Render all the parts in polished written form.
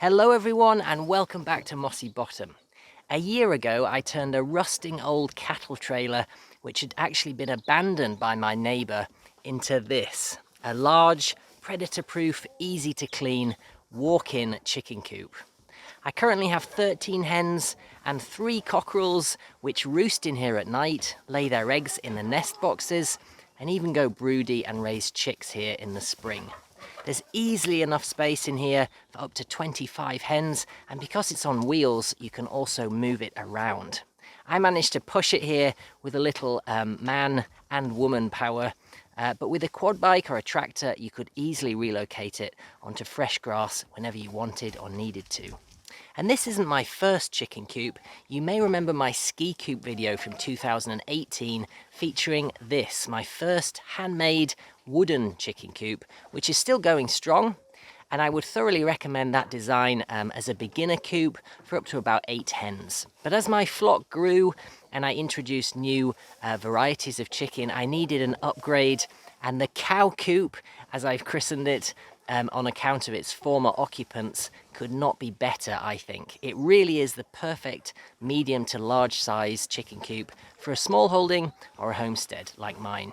Hello everyone and welcome back to Mossy Bottom. A year ago I turned a rusting old cattle trailer which had actually been abandoned by my neighbour into this, a large, predator-proof, easy to clean, walk-in chicken coop. I currently have 13 hens and 3 cockerels which roost in here at night, lay their eggs in the nest boxes and even go broody and raise chicks here in the spring. There's easily enough space in here for up to 25 hens, and because it's on wheels, you can also move it around. I managed to push it here with a little man and woman power, but with a quad bike or a tractor, you could easily relocate it onto fresh grass whenever you wanted or needed to. And this isn't my first chicken coop. You may remember my ski coop video from 2018 featuring this, my first handmade wooden chicken coop, which is still going strong. And I would thoroughly recommend that design as a beginner coop for up to about 8 hens. But as my flock grew and I introduced new varieties of chicken, I needed an upgrade, and the cow coop, as I've christened it, on account of its former occupants, could not be better, I think. It really is the perfect medium to large size chicken coop for a small holding or a homestead like mine.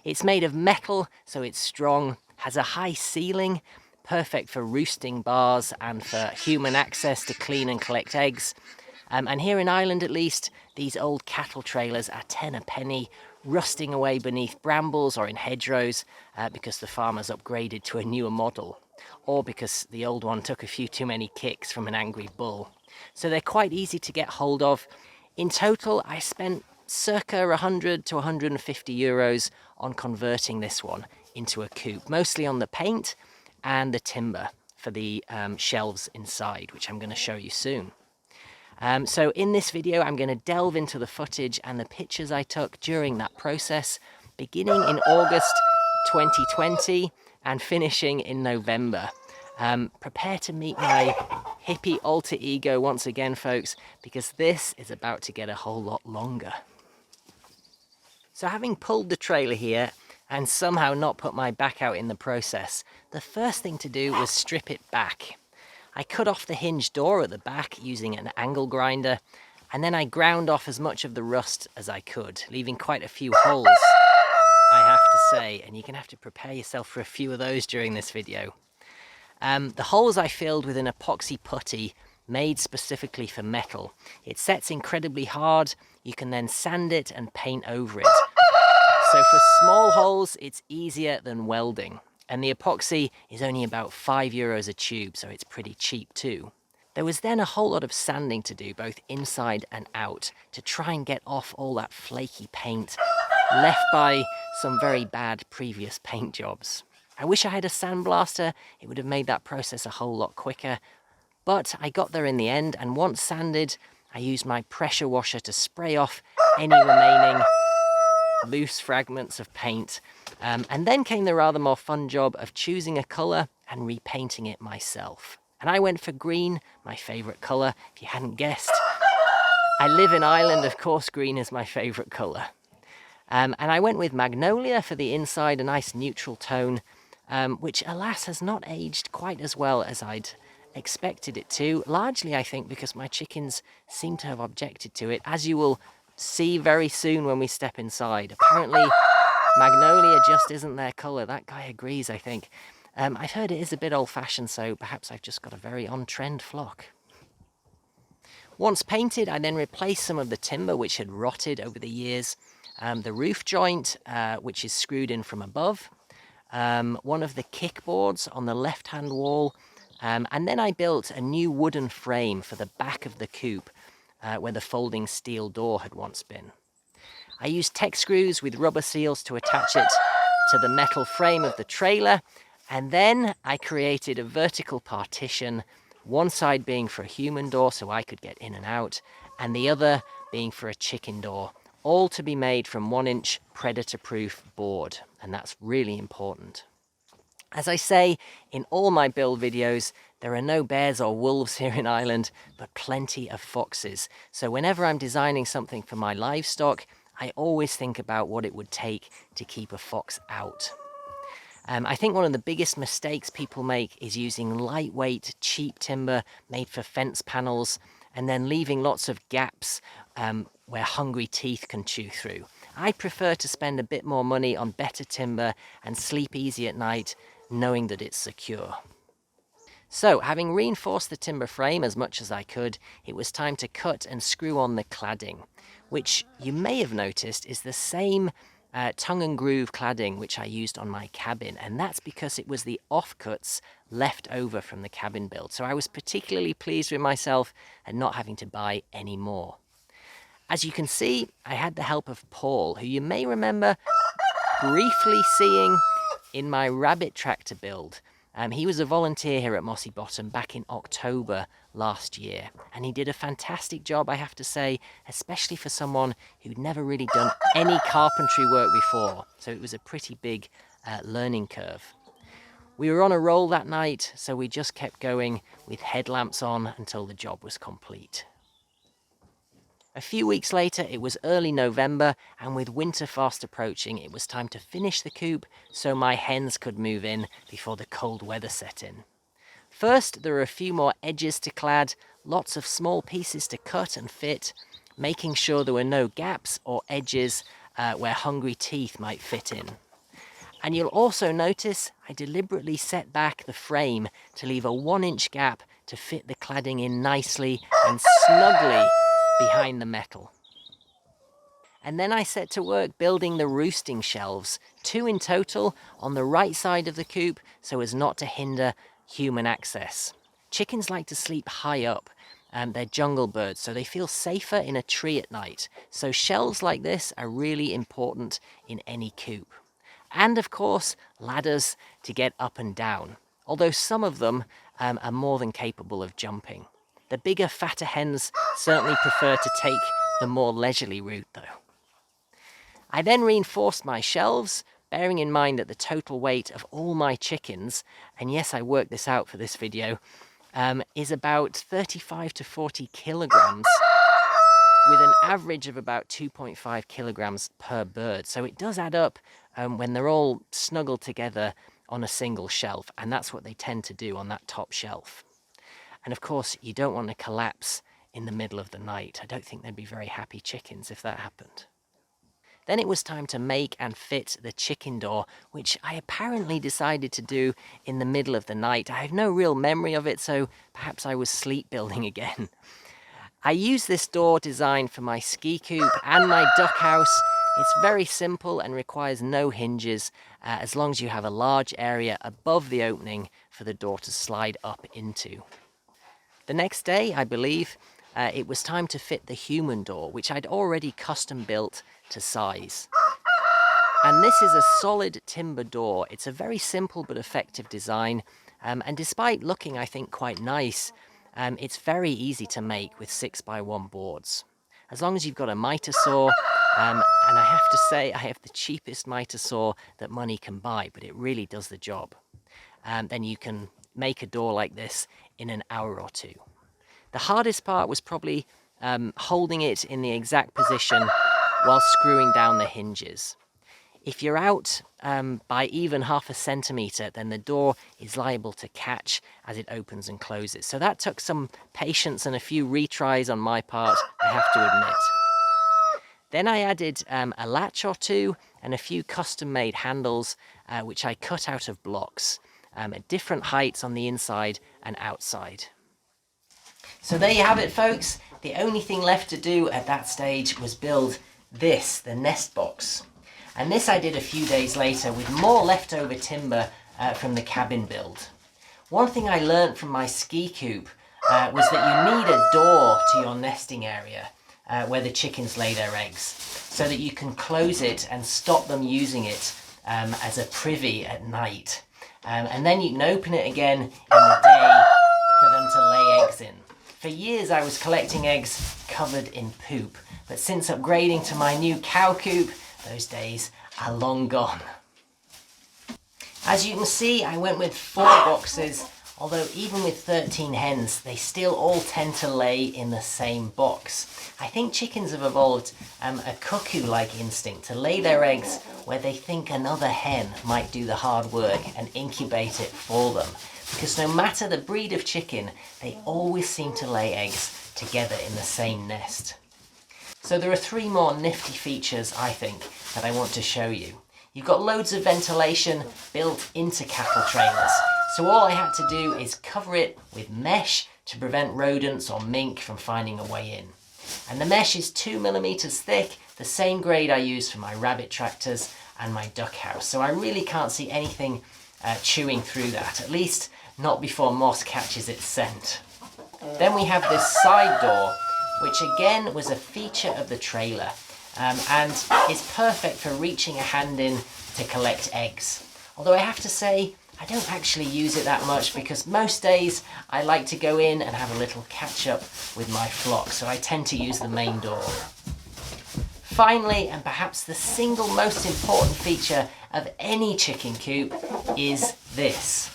It's made of metal, so it's strong, has a high ceiling, perfect for roosting bars and for human access to clean and collect eggs. And here in Ireland, at least, these old cattle trailers are 10 a penny, rusting away beneath brambles or in hedgerows because the farmers upgraded to a newer model, or because the old one took a few too many kicks from an angry bull. So they're quite easy to get hold of. In total, I spent circa 100 to 150 euros on converting this one into a coop, mostly on the paint and the timber for the shelves inside, which I'm going to show you soon. So in this video, I'm going to delve into the footage and the pictures I took during that process, beginning in August 2020 and finishing in November. Prepare to meet my hippie alter ego once again, folks, because this is about to get a whole lot longer. So having pulled the trailer here and somehow not put my back out in the process, the first thing to do was strip it back. I cut off the hinge door at the back using an angle grinder, and then I ground off as much of the rust as I could, leaving quite a few holes, I have to say, and you're going to have to prepare yourself for a few of those during this video. The holes I filled with an epoxy putty made specifically for metal. It sets incredibly hard, you can then sand it and paint over it. So for small holes, it's easier than welding. And the epoxy is only about €5 a tube, so it's pretty cheap too. There was then a whole lot of sanding to do, both inside and out, to try and get off all that flaky paint left by some very bad previous paint jobs. I wish I had a sandblaster, it would have made that process a whole lot quicker. But I got there in the end, and once sanded, I used my pressure washer to spray off any remaining loose fragments of paint. And then came the rather more fun job of choosing a colour and repainting it myself. And I went for green, my favourite colour, if you hadn't guessed. I live in Ireland, of course green is my favourite colour. And I went with magnolia for the inside, a nice neutral tone, which alas has not aged quite as well as I'd expected it to, largely I think because my chickens seem to have objected to it, as you will see very soon when we step inside. Apparently magnolia just isn't their colour. That guy agrees, I think. I've heard it is a bit old-fashioned, so perhaps I've just got a very on-trend flock. Once painted, I then replaced some of the timber which had rotted over the years, the roof joint, which is screwed in from above, one of the kickboards on the left-hand wall, and then I built a new wooden frame for the back of the coop, where the folding steel door had once been. I used tech screws with rubber seals to attach it to the metal frame of the trailer, and then I created a vertical partition, one side being for a human door so I could get in and out, and the other being for a chicken door, all to be made from 1-inch predator-proof board, and that's really important. As I say in all my build videos, there are no bears or wolves here in Ireland, but plenty of foxes. So whenever I'm designing something for my livestock, I always think about what it would take to keep a fox out. I think one of the biggest mistakes people make is using lightweight, cheap timber made for fence panels and then leaving lots of gaps where hungry teeth can chew through. I prefer to spend a bit more money on better timber and sleep easy at night knowing that it's secure. So, having reinforced the timber frame as much as I could, it was time to cut and screw on the cladding, which you may have noticed is the same tongue and groove cladding which I used on my cabin, and that's because it was the offcuts left over from the cabin build. So I was particularly pleased with myself at not having to buy any more. As you can see, I had the help of Paul, who you may remember briefly seeing in my rabbit tractor build. He was a volunteer here at Mossy Bottom back in October last year, and he did a fantastic job, I have to say, especially for someone who'd never really done any carpentry work before, so it was a pretty big learning curve. We were on a roll that night, so we just kept going with headlamps on until the job was complete. A few weeks later, it was early November, and with winter fast approaching, it was time to finish the coop so my hens could move in before the cold weather set in. First, there were a few more edges to clad, lots of small pieces to cut and fit, making sure there were no gaps or edges where hungry teeth might fit in. And you'll also notice I deliberately set back the frame to leave a 1-inch gap to fit the cladding in nicely and snugly behind the metal. And then I set to work building the roosting shelves, 2 in total on the right side of the coop so as not to hinder human access. Chickens like to sleep high up, they're jungle birds, so they feel safer in a tree at night. So shelves like this are really important in any coop. And of course, ladders to get up and down, although some of them are more than capable of jumping. The bigger, fatter hens certainly prefer to take the more leisurely route though. I then reinforced my shelves, bearing in mind that the total weight of all my chickens, and yes, I worked this out for this video, is about 35 to 40 kilograms, with an average of about 2.5 kilograms per bird. So it does add up when they're all snuggled together on a single shelf, and that's what they tend to do on that top shelf. And of course, you don't want to collapse in the middle of the night. I don't think they'd be very happy chickens if that happened. Then it was time to make and fit the chicken door, which I apparently decided to do in the middle of the night. I have no real memory of it, so perhaps I was sleep building again. I used this door designed for my ski coop and my duck house. It's very simple and requires no hinges, as long as you have a large area above the opening for the door to slide up into. The next day, I believe, it was time to fit the human door, which I'd already custom built to size. And this is a solid timber door. It's a very simple but effective design, and despite looking, I think, quite nice, it's very easy to make with 6x1 boards. As long as you've got a miter saw, and I have to say I have the cheapest miter saw that money can buy, but it really does the job. Then you can make a door like this in an hour or two. The hardest part was probably holding it in the exact position while screwing down the hinges. If you're out by even half a centimetre, then the door is liable to catch as it opens and closes. So that took some patience and a few retries on my part, I have to admit. Then I added a latch or two and a few custom-made handles, which I cut out of blocks at different heights on the inside and outside. So there you have it, folks. The only thing left to do at that stage was build this, the nest box. And this I did a few days later with more leftover timber from the cabin build. One thing I learned from my ski coop was that you need a door to your nesting area where the chickens lay their eggs, so that you can close it and stop them using it as a privy at night. And then you can open it again in the day for them to lay eggs in. For years I was collecting eggs covered in poop, but since upgrading to my new cow coop, those days are long gone. As you can see, I went with 4 boxes Although even with 13 hens, they still all tend to lay in the same box. I think chickens have evolved a cuckoo-like instinct to lay their eggs where they think another hen might do the hard work and incubate it for them. Because no matter the breed of chicken, they always seem to lay eggs together in the same nest. So there are 3 more nifty features, I think, that I want to show you. You've got loads of ventilation built into cattle trailers. So all I had to do is cover it with mesh to prevent rodents or mink from finding a way in. And the mesh is 2mm thick, the same grade I use for my rabbit tractors and my duck house. So I really can't see anything chewing through that, at least not before moss catches its scent. Then we have this side door, which again was a feature of the trailer and is perfect for reaching a hand in to collect eggs. Although I have to say, I don't actually use it that much because most days I like to go in and have a little catch up with my flock, so I tend to use the main door. Finally, and perhaps the single most important feature of any chicken coop, is this.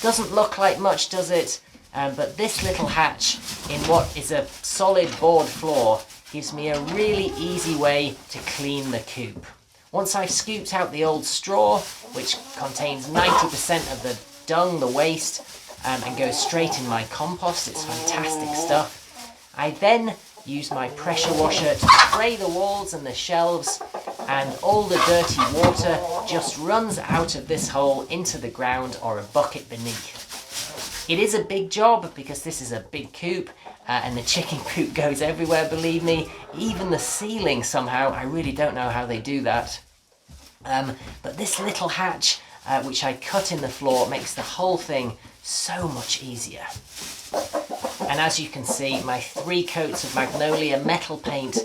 Doesn't look like much, does it? But this little hatch in what is a solid board floor gives me a really easy way to clean the coop. Once I've scooped out the old straw, which contains 90% of the dung, the waste, and goes straight in my compost, it's fantastic stuff, I then use my pressure washer to spray the walls and the shelves, and all the dirty water just runs out of this hole into the ground or a bucket beneath. It is a big job because this is a big coop, and the chicken coop goes everywhere, believe me. Even the ceiling somehow, I really don't know how they do that. But this little hatch, which I cut in the floor, makes the whole thing so much easier. And as you can see, my 3 coats of Magnolia metal paint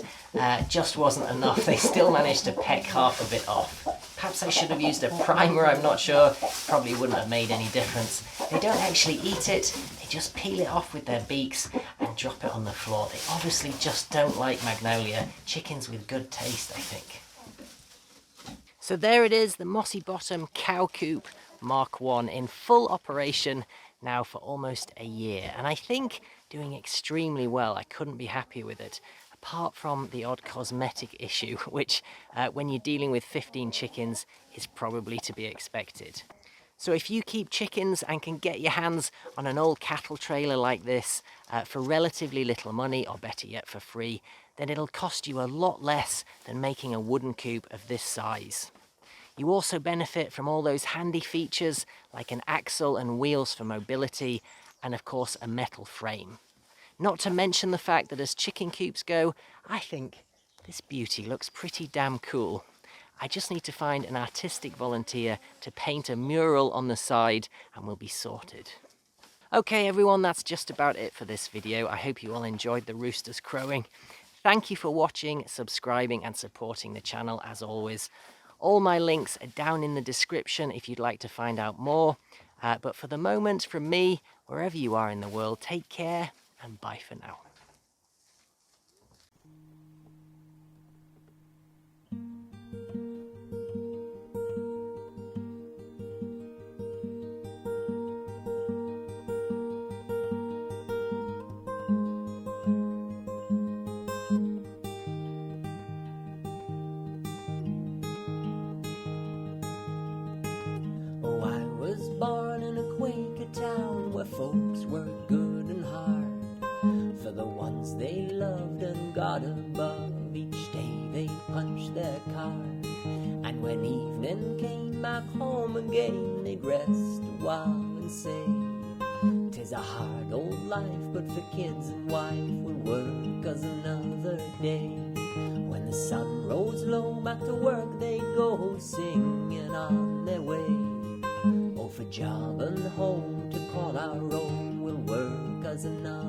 just wasn't enough. They still managed to peck half of it off. Perhaps I should have used a primer, I'm not sure. Probably wouldn't have made any difference. They don't actually eat it, they just peel it off with their beaks and drop it on the floor. They obviously just don't like Magnolia. Chickens with good taste, I think. So there it is, the Mossy Bottom Cow Coop Mark I in full operation now for almost a year. And I think doing extremely well. I couldn't be happier with it. Apart from the odd cosmetic issue, which when you're dealing with 15 chickens is probably to be expected. So if you keep chickens and can get your hands on an old cattle trailer like this for relatively little money, or better yet for free, then it'll cost you a lot less than making a wooden coop of this size. You also benefit from all those handy features like an axle and wheels for mobility, and of course a metal frame. Not to mention the fact that as chicken coops go, I think this beauty looks pretty damn cool. I just need to find an artistic volunteer to paint a mural on the side and we'll be sorted. Okay everyone, that's just about it for this video. I hope you all enjoyed the roosters crowing. Thank you for watching, subscribing and supporting the channel as always. All my links are down in the description if you'd like to find out more. But for the moment, from me, wherever you are in the world, take care and bye for now. Born in a Quaker town where folks worked good and hard for the ones they loved and got above. Each day they punched their card, and when evening came back home again, they'd rest a while and say, "'Tis a hard old life, but for kids and wife we'll work as another day." When the sun rose low, back to work they'd go, singing on their way. For job and home to call our own, we'll work as another